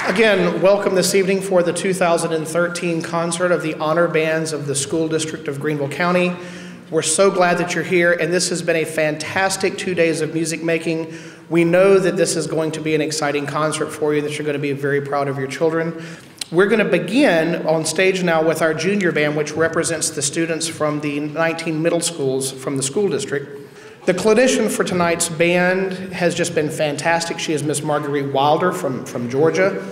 Again, welcome this evening for the 2013 concert of the honor bands of the School District of Greenville County. We're so glad that you're here, and this has been a fantastic 2 days of music making. We know that this is going to be an exciting concert for you, that you're going to be very proud of your children. We're going to begin on stage now with our junior band, which represents the students from the 19 middle schools from the school district. The clinician for tonight's band has just been fantastic. She is Miss Marguerite Wilder from Georgia.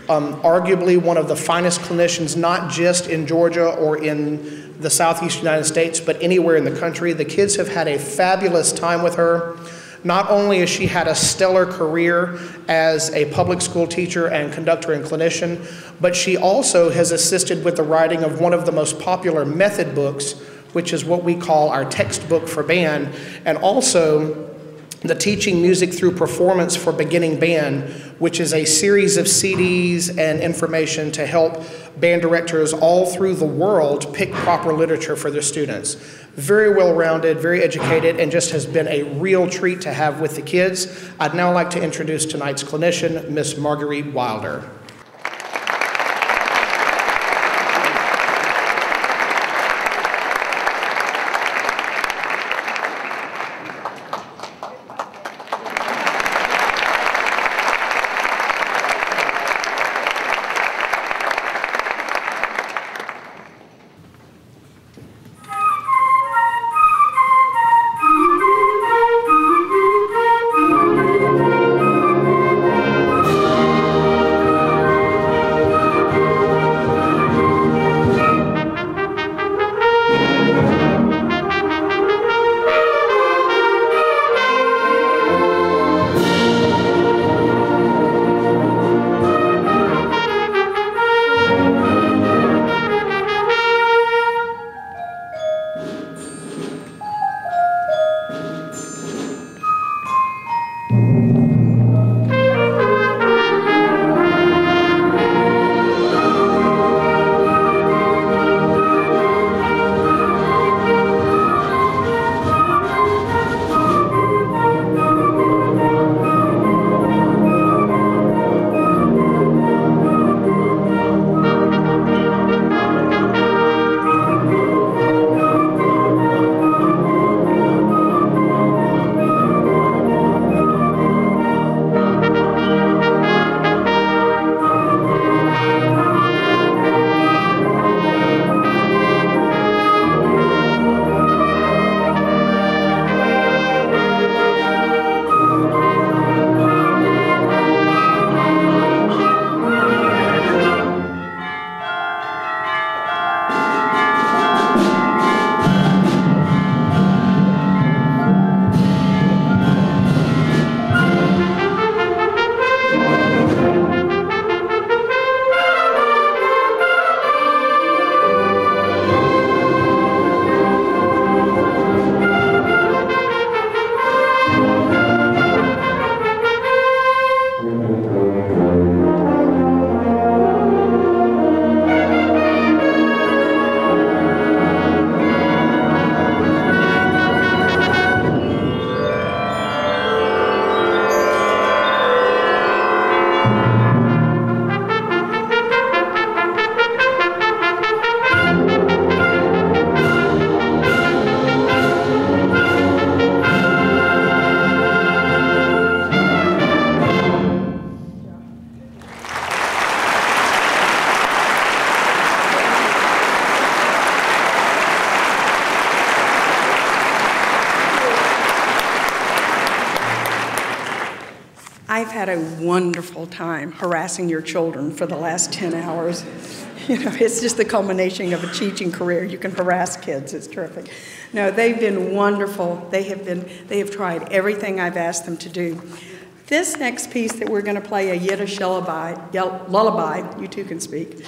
Arguably one of the finest clinicians, not just in Georgia or in the Southeast United States, but anywhere in the country. The kids have had a fabulous time with her. Not only has she had a stellar career as a public school teacher and conductor and clinician, but she also has assisted with the writing of one of the most popular method books, which is what we call our textbook for band, and also the Teaching Music Through Performance for Beginning Band, which is a series of CDs and information to help band directors all through the world pick proper literature for their students. Very well-rounded, very educated, and just has been a real treat to have with the kids. I'd now like to introduce tonight's clinician, Miss Marguerite Wilder. I've had a wonderful time harassing your children for the last 10 hours. You know, it's just the culmination of a teaching career. You can harass kids, it's terrific. No, they've been wonderful. They have tried everything I've asked them to do. This next piece that we're going to play, a Yiddish lullaby, you two can speak,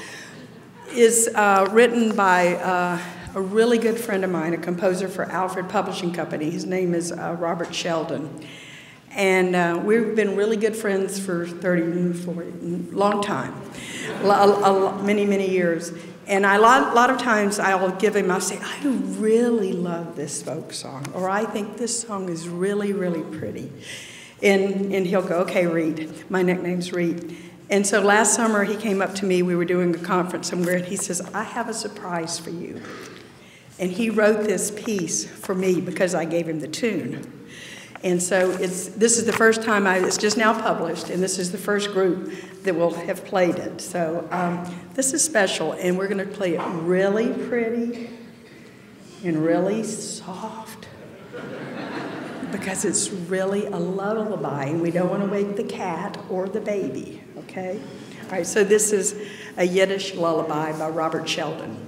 is written by a really good friend of mine, a composer for Alfred Publishing Company. His name is Robert Sheldon. And we've been really good friends for 30, 40, long time, many, many years. And a lot of times I'll give him, I'll say, I really love this folk song, or I think this song is really, really pretty. And he'll go, okay, Reed. My nickname's Reed. And so last summer he came up to me, we were doing a conference somewhere, and he says, I have a surprise for you. And he wrote this piece for me because I gave him the tune. And so this is the first time it's just now published, and this is the first group that will have played it. So this is special, and we're going to play it really pretty and really soft because it's really a lullaby, and we don't want to wake the cat or the baby, okay? All right, so this is a Yiddish lullaby by Robert Sheldon.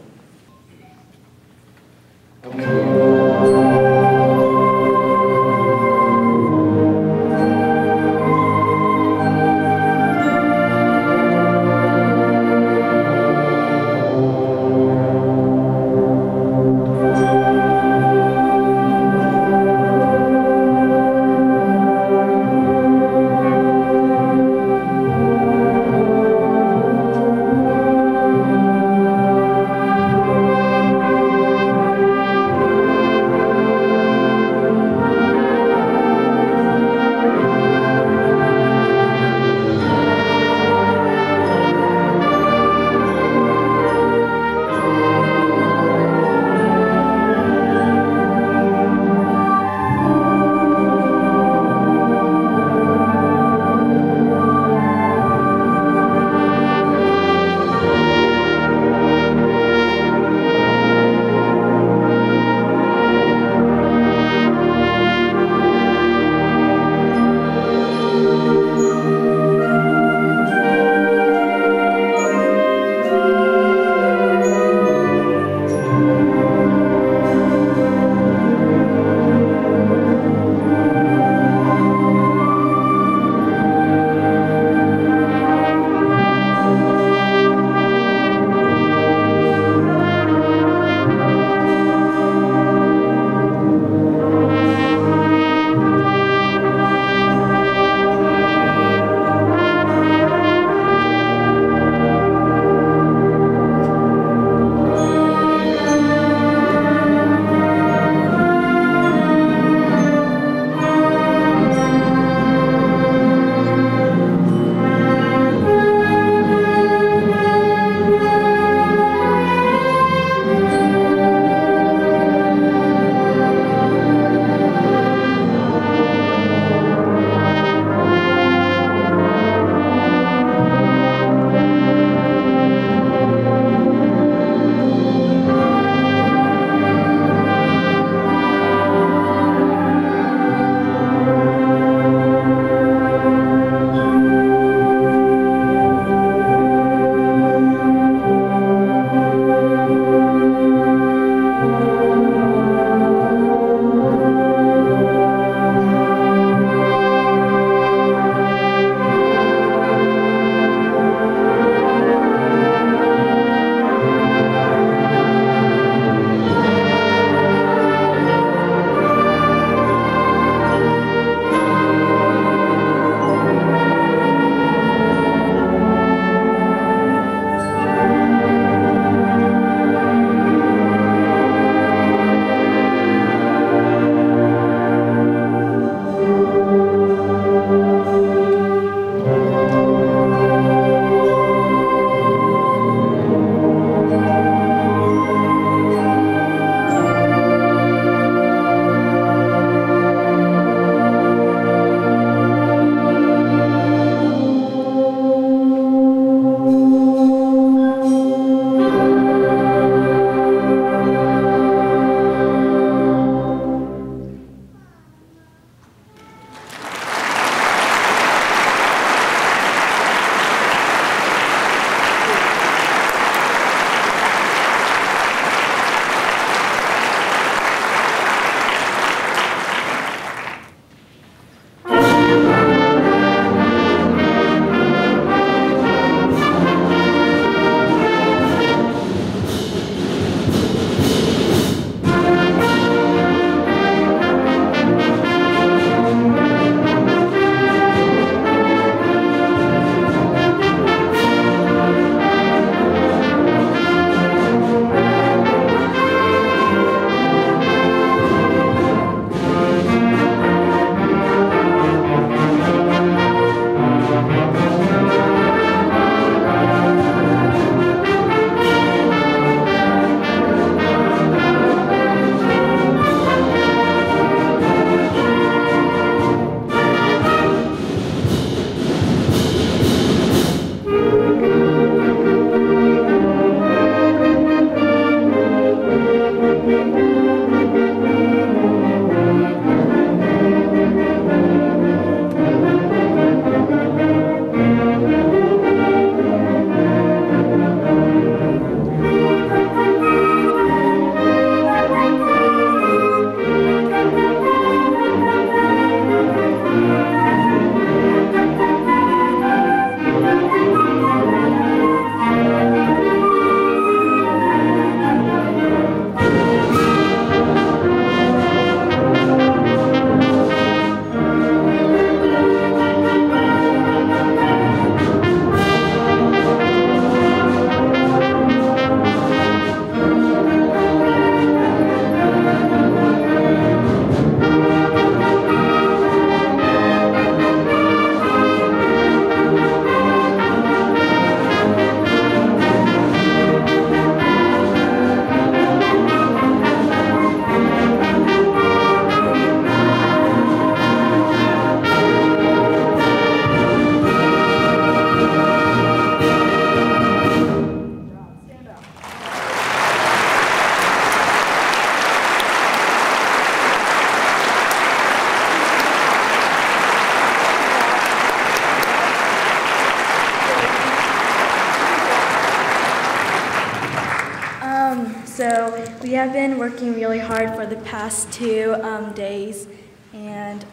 have been working really hard for the past 2 days, and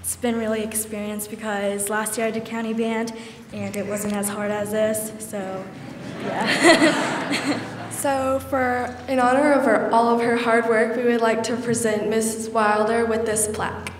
it's been really experienced because last year I did county band and it wasn't as hard as this, so yeah. So in honor of all of her hard work, we would like to present Mrs. Wilder with this plaque.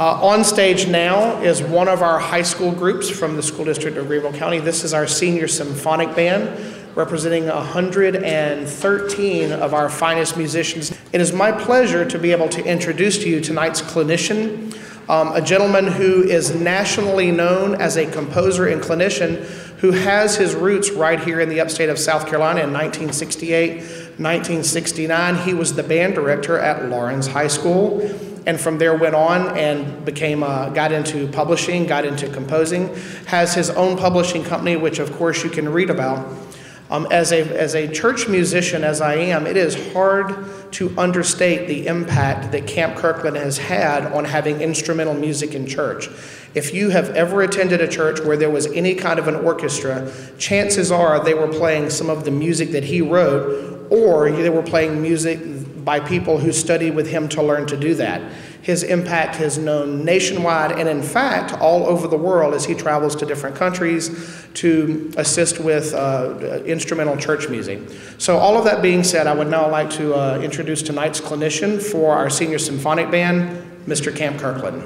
On stage now is one of our high school groups from the School District of Greenville County. This is our Senior Symphonic Band, representing 113 of our finest musicians. It is my pleasure to be able to introduce to you tonight's clinician, a gentleman who is nationally known as a composer and clinician who has his roots right here in the upstate of South Carolina. In 1968, 1969, he was the band director at Lawrence High School, and from there went on and got into publishing, got into composing, has his own publishing company, which of course you can read about. As a church musician, as I am, it is hard to understate the impact that Camp Kirkland has had on having instrumental music in church. If you have ever attended a church where there was any kind of an orchestra, chances are they were playing some of the music that he wrote, or they were playing music by people who studied with him to learn to do that. His impact is known nationwide and in fact all over the world as he travels to different countries to assist with instrumental church music. So all of that being said, I would now like to introduce tonight's clinician for our Senior Symphonic Band, Mr. Camp Kirkland.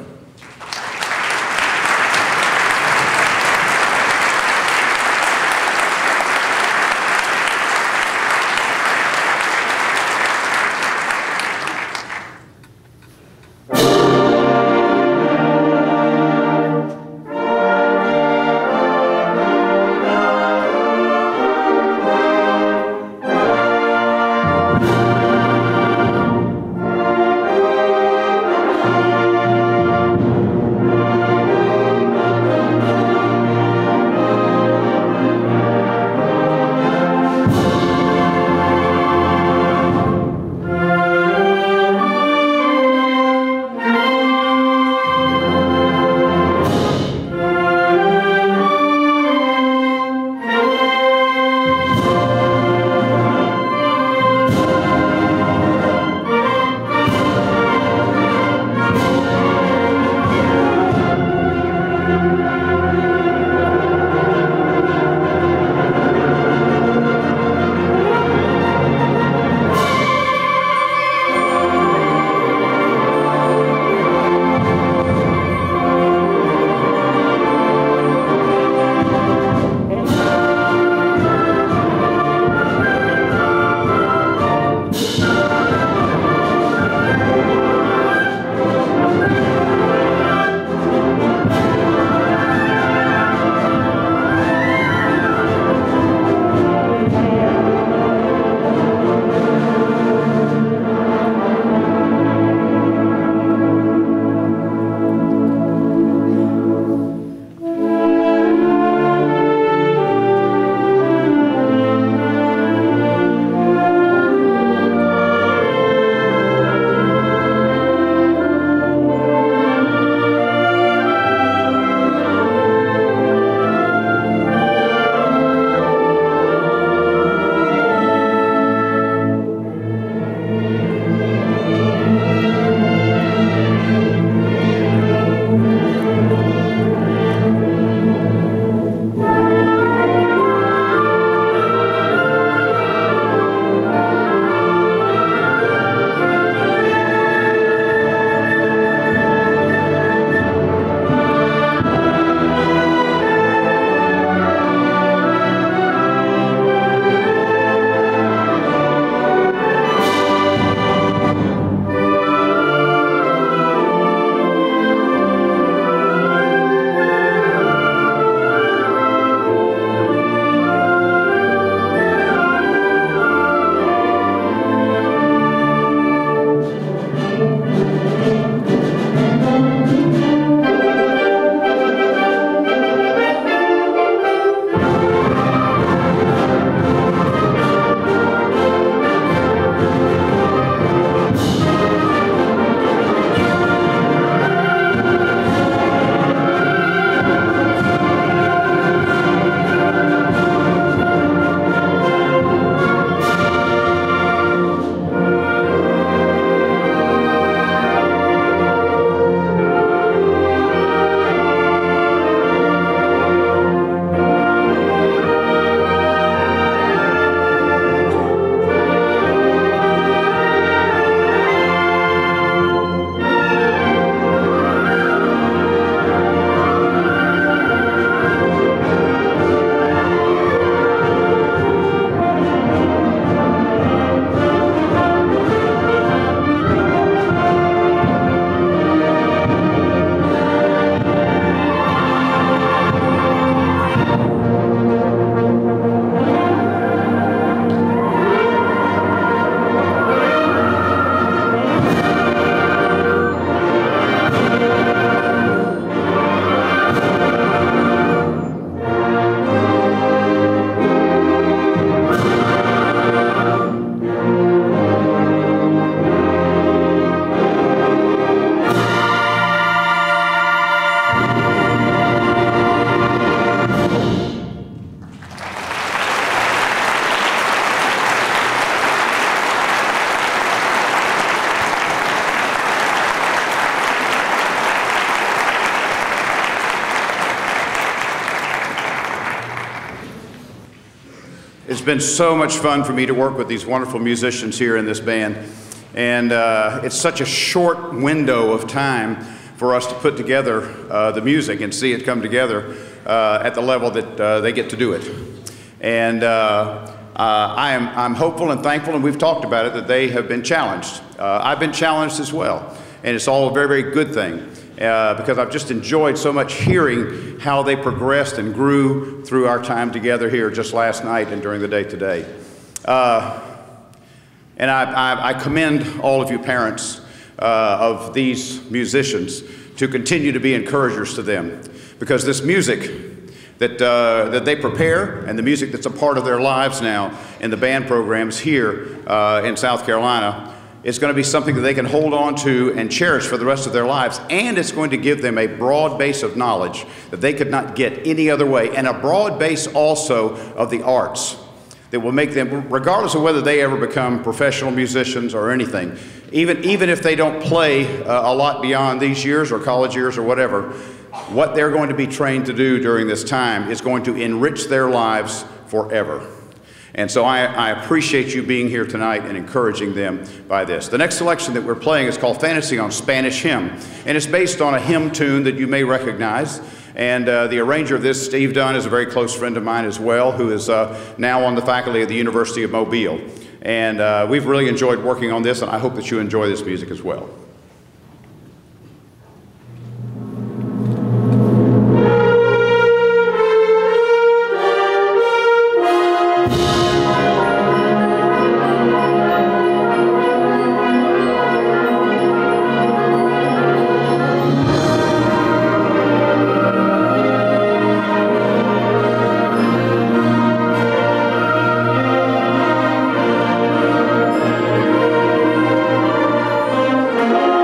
been so much fun for me to work with these wonderful musicians here in this band. And it's such a short window of time for us to put together the music and see it come together at the level that they get to do it. And I'm hopeful and thankful, and we've talked about it, that they have been challenged. I've been challenged as well, and it's all a very, very good thing because I've just enjoyed so much hearing how they progressed and grew through our time together here just last night and during the day today. And I commend all of you parents of these musicians to continue to be encouragers to them, because this music that they prepare and the music that's a part of their lives now in the band programs here in South Carolina is going to be something that they can hold on to and cherish for the rest of their lives, and it's going to give them a broad base of knowledge that they could not get any other way, and a broad base also of the arts that will make them, regardless of whether they ever become professional musicians or anything, even if they don't play a lot beyond these years or college years or whatever, what they're going to be trained to do during this time is going to enrich their lives forever. And so I appreciate you being here tonight and encouraging them by this. The next selection that we're playing is called Fantasy on Spanish Hymn, and it's based on a hymn tune that you may recognize. And the arranger of this, Steve Dunn, is a very close friend of mine as well, who is now on the faculty of the University of Mobile. And we've really enjoyed working on this, and I hope that you enjoy this music as well. Thank you.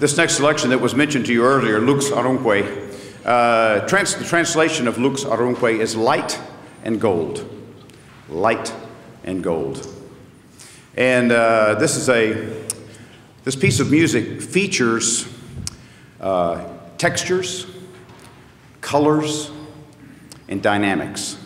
This next selection that was mentioned to you earlier, Lux Aurumque, the translation of Lux Aurumque is light and gold. Light and gold. And this piece of music features textures, colors, and dynamics.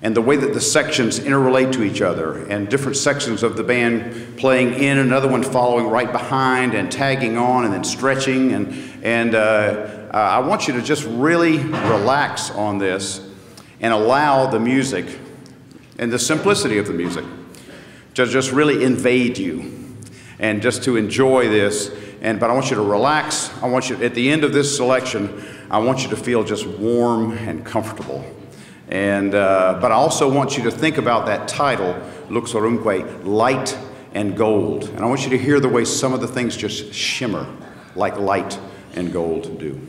And the way that the sections interrelate to each other, and different sections of the band playing in, another one following right behind, and tagging on, and then stretching. And I want you to just really relax on this and allow the music and the simplicity of the music to just really invade you and just to enjoy this. But I want you to relax. I want you, at the end of this selection, I want you to feel just warm and comfortable. But I also want you to think about that title, Lux Aurumque, light and gold. And I want you to hear the way some of the things just shimmer like light and gold do.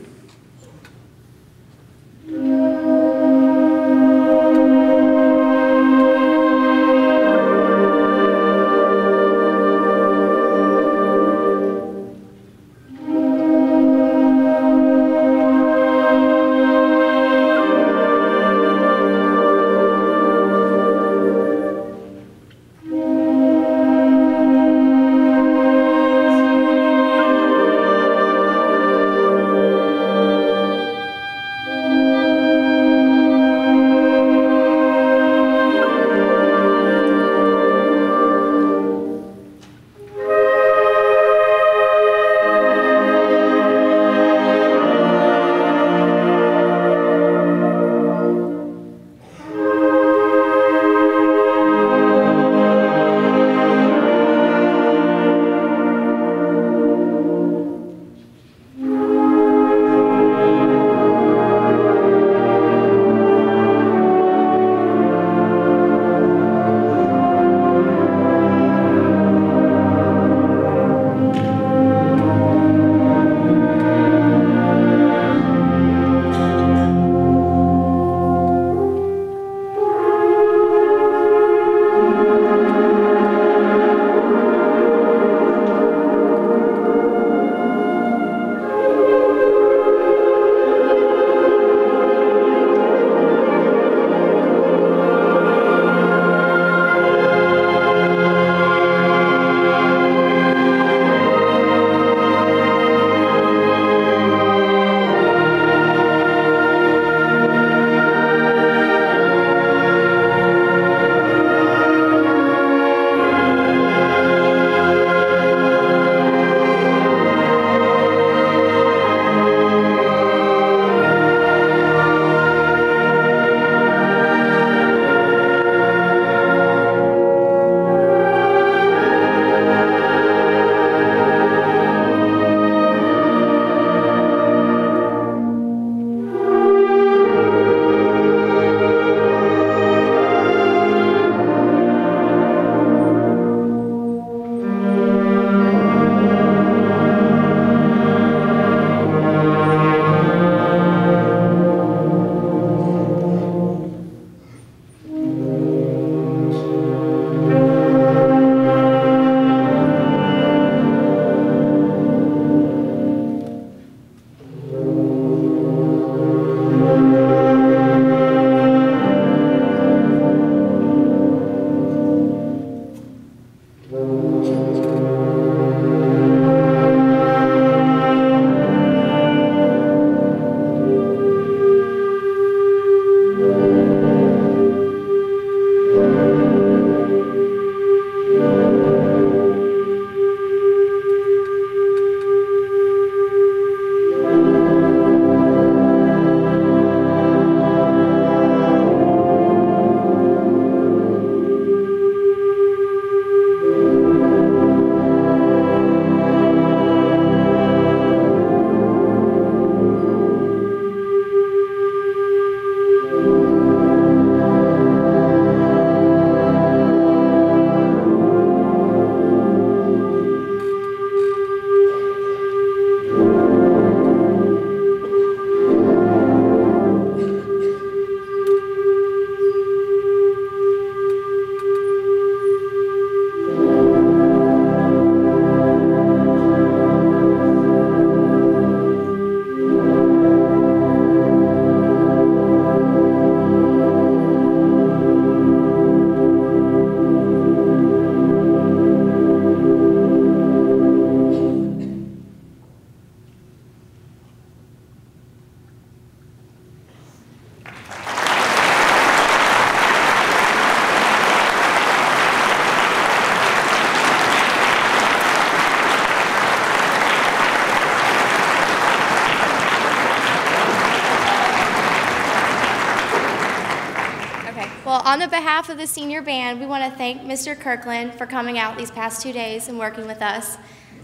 On the behalf of the senior band, we want to thank Mr. Kirkland for coming out these past 2 days and working with us.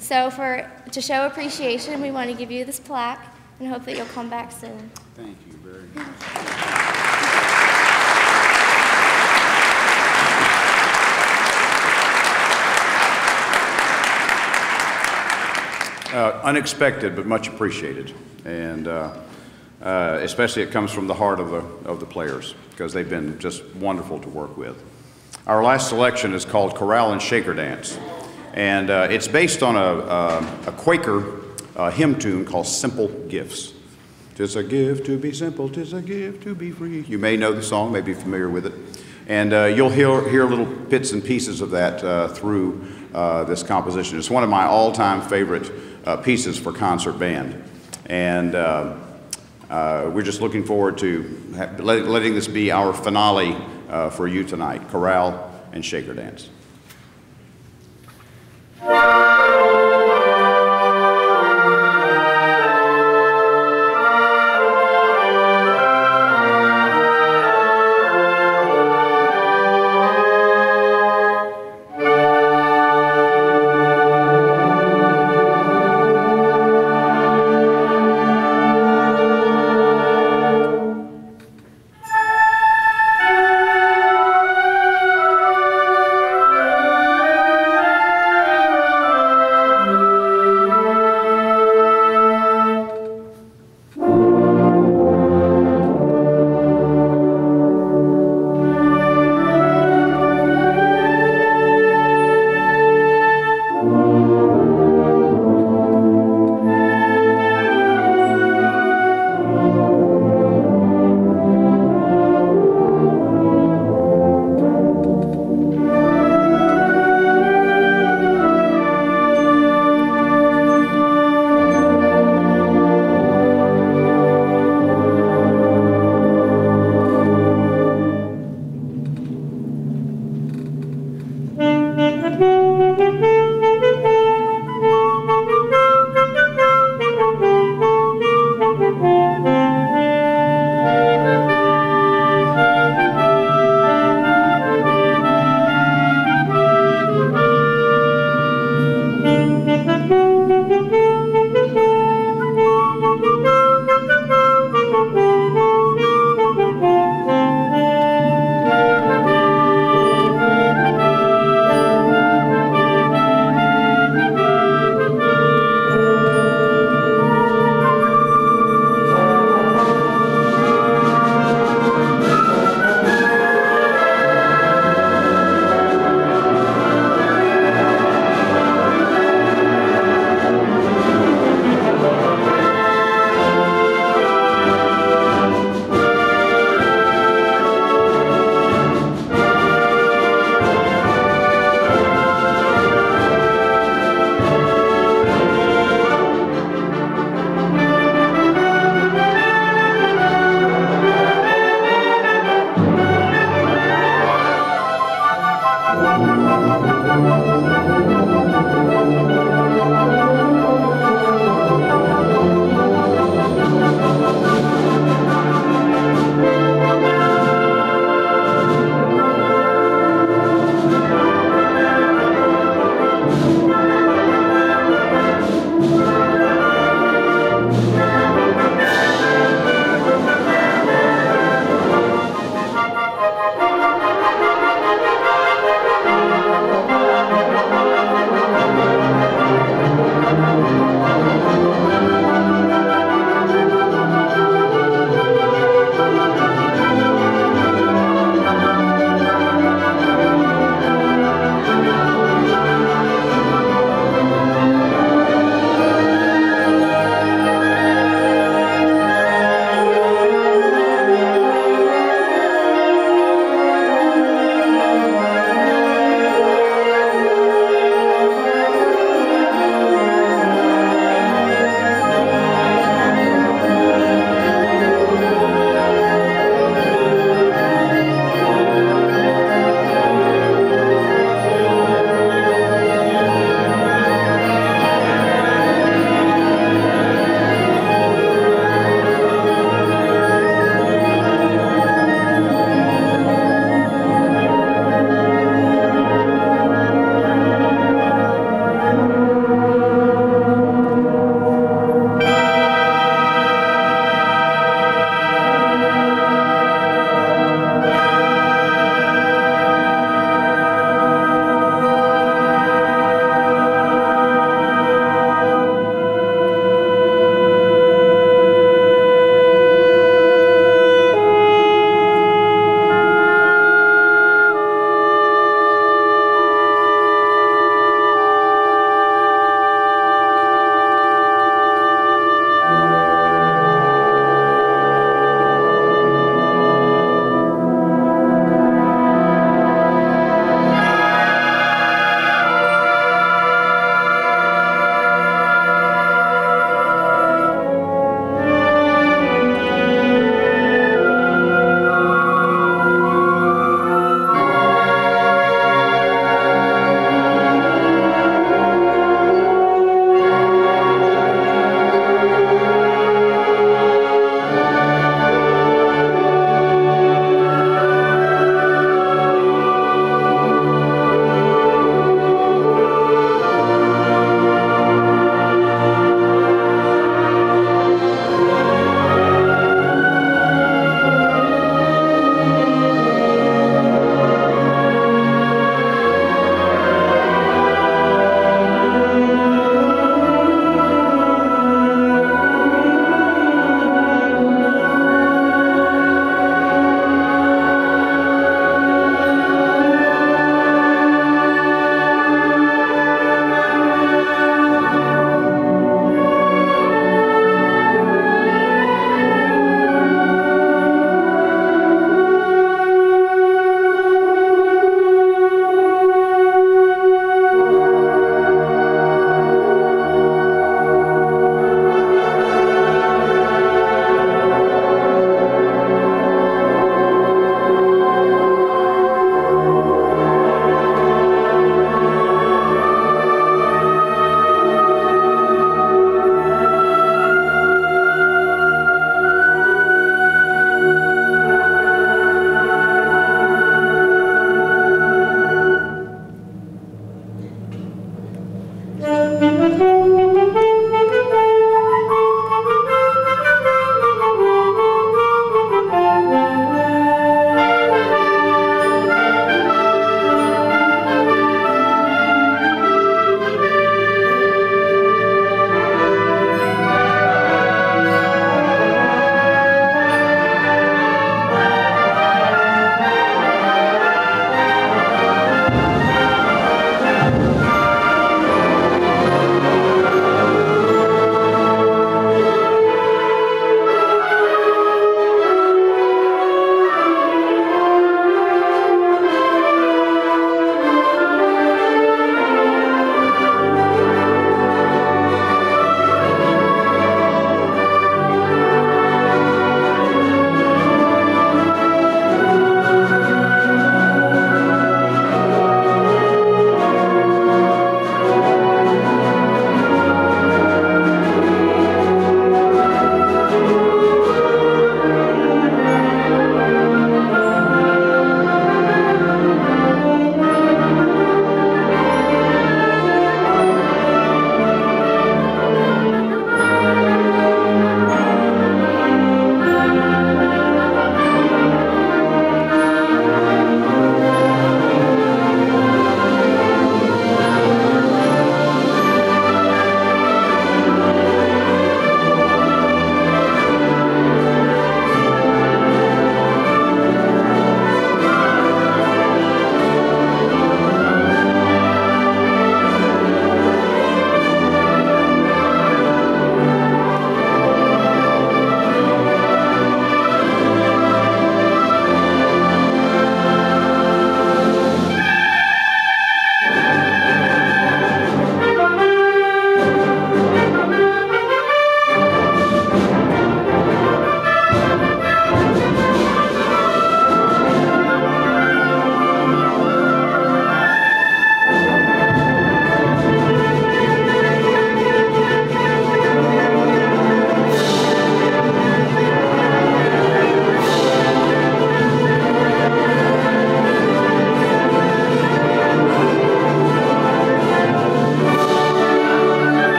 So to show appreciation, we want to give you this plaque and hope that you'll come back soon. Thank you very much. Unexpected, but much appreciated. And especially it comes from the heart of the players, because they've been just wonderful to work with. Our last selection is called Chorale and Shaker Dance, and it's based on a Quaker hymn tune called Simple Gifts. 'Tis a gift to be simple, 'tis a gift to be free. You may know the song, may be familiar with it, and you'll hear little bits and pieces of that through this composition. It's one of my all-time favorite pieces for concert band, and we're just looking forward to letting this be our finale for you tonight, Chorale and Shaker Dance.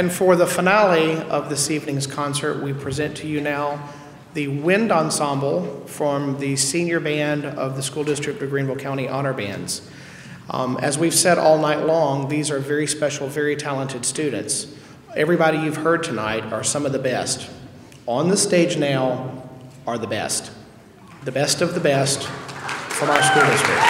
And for the finale of this evening's concert, we present to you now the Wind Ensemble from the senior band of the School District of Greenville County Honor Bands. As we've said all night long, these are very special, very talented students. Everybody you've heard tonight are some of the best. On the stage now are the best of the best from our school district.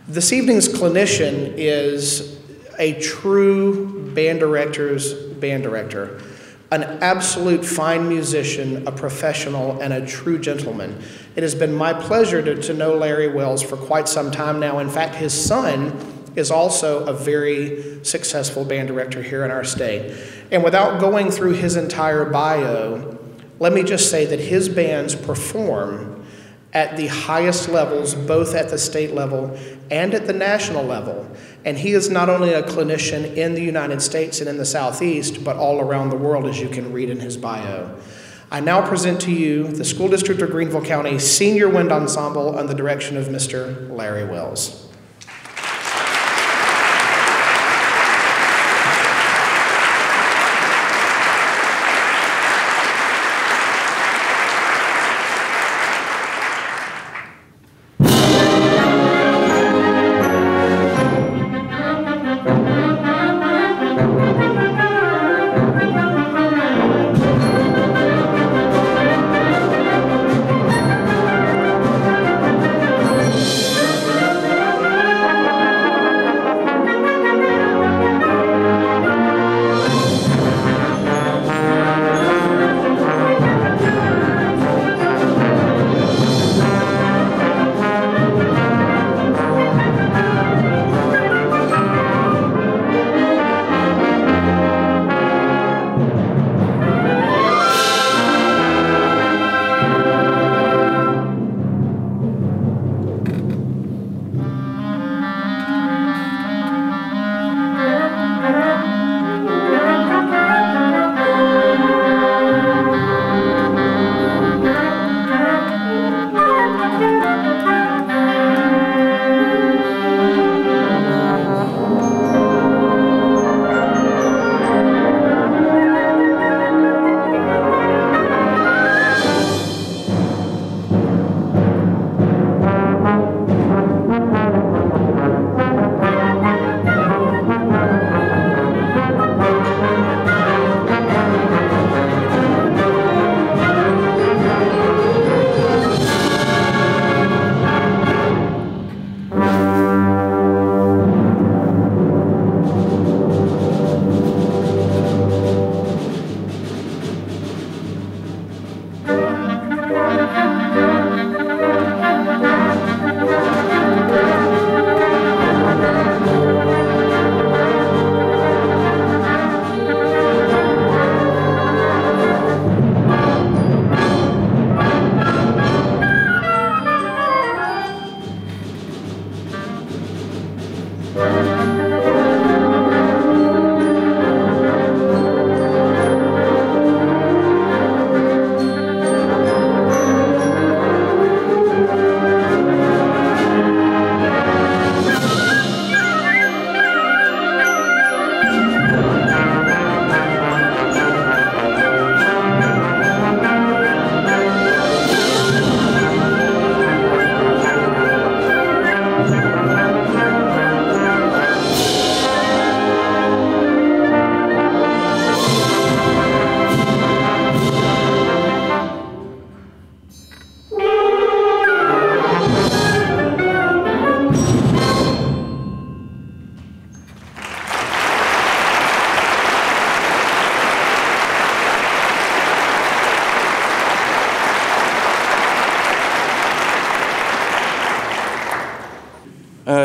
This evening's clinician is a true band director's band director, an absolute fine musician, a professional, and a true gentleman. It has been my pleasure to know Larry Wells for quite some time now. In fact, his son is also a very successful band director here in our state. And without going through his entire bio, let me just say that his bands perform at the highest levels, both at the state level and at the national level. And he is not only a clinician in the United States and in the Southeast, but all around the world, as you can read in his bio. I now present to you the School District of Greenville County Senior Wind Ensemble under the direction of Mr. Larry Wells.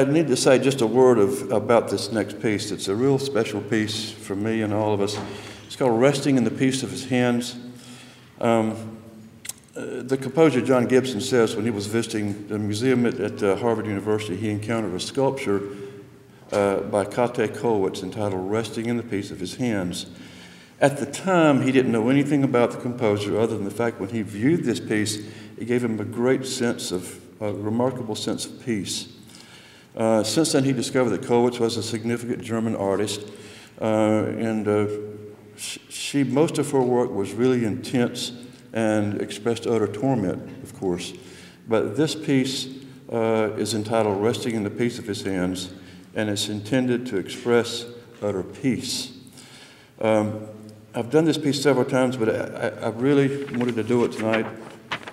I need to say just a word about this next piece. It's a real special piece for me and all of us. It's called Resting in the Peace of His Hands. The composer John Gibson says when he was visiting the museum at Harvard University, he encountered a sculpture by Kate Kollwitz entitled Resting in the Peace of His Hands. At the time, he didn't know anything about the composer other than the fact when he viewed this piece, it gave him a remarkable sense of peace. Since then, he discovered that Kollwitz was a significant German artist, and most of her work was really intense and expressed utter torment, of course. But this piece is entitled Resting in the Peace of His Hands, and it's intended to express utter peace. I've done this piece several times, but I really wanted to do it tonight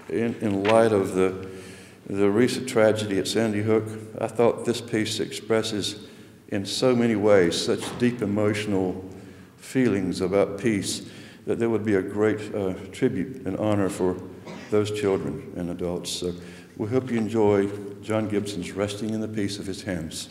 in light of the recent tragedy at Sandy Hook. I thought this piece expresses in so many ways such deep emotional feelings about peace that there would be a great tribute and honor for those children and adults. So we hope you enjoy John Gibson's Resting in the Peace of His Hands.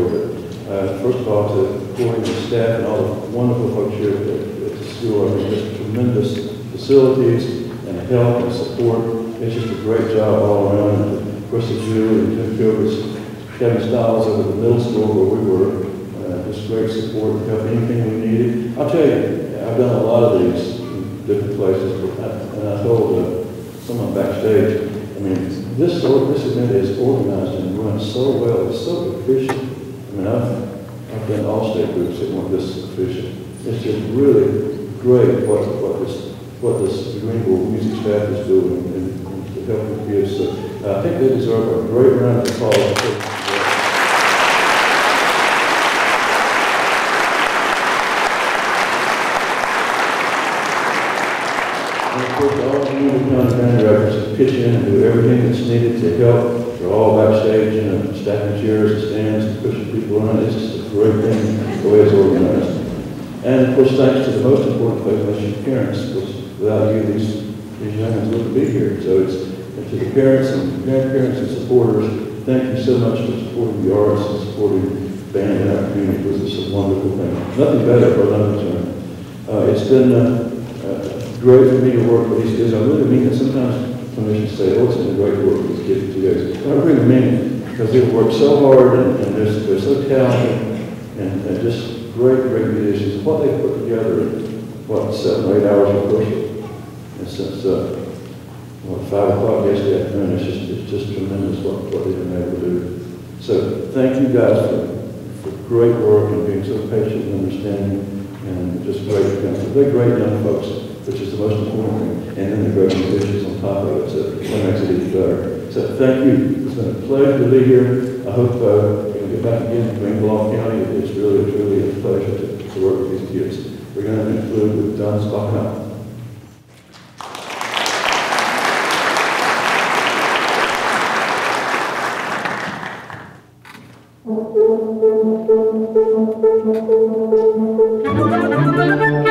with it. First of all, to Cody and the staff and all the wonderful folks here at the school. I mean, just tremendous facilities and help and support. It's just a great job all around. And of course, the Julie and Jim Kilgus, Kevin Stiles over the middle school where we were. Just great support and help anything we needed. I'll tell you, I've done a lot of these in different places, and I told someone backstage, I mean, this event is organized and run so well. It's so efficient. I mean, I've done all state groups that weren't this efficient. It's just really great what this Greenville music staff is doing and to help the kids. So I think they deserve a great round of applause. Of course, all the Greenville County band directors pitch in and do everything that's needed to help. They're all backstage, stacking chairs and stands and pushing people around. It's just a great thing the way it's organized. And of course, thanks to the most important place, your parents, because without you, these youngins wouldn't be here. So it's to the parents and grandparents and supporters, thank you so much for supporting the arts and supporting band in our community, because it's a wonderful thing. Nothing better for another term. It's been great for me to work with these kids. I really mean that. Sometimes clinicians say, oh, it's been great to work with these kids for 2 days. I really mean it, because they've worked so hard and they're so talented and just great musicians. What they put together in, 7 or 8 hours of worship. And since 5 o'clock yesterday afternoon, it's just tremendous what they've been able to do. So thank you guys for great work and being so patient and understanding, and just great. They're great young folks, which is the most important thing, and then the great musicians on top of it, so that makes it even better. So thank you. It's been a pleasure to be here. I hope you can get back again to Greenville County. It's really, truly a pleasure to work with these kids. We're going to conclude with Dunn's Bacchanal. Thank you.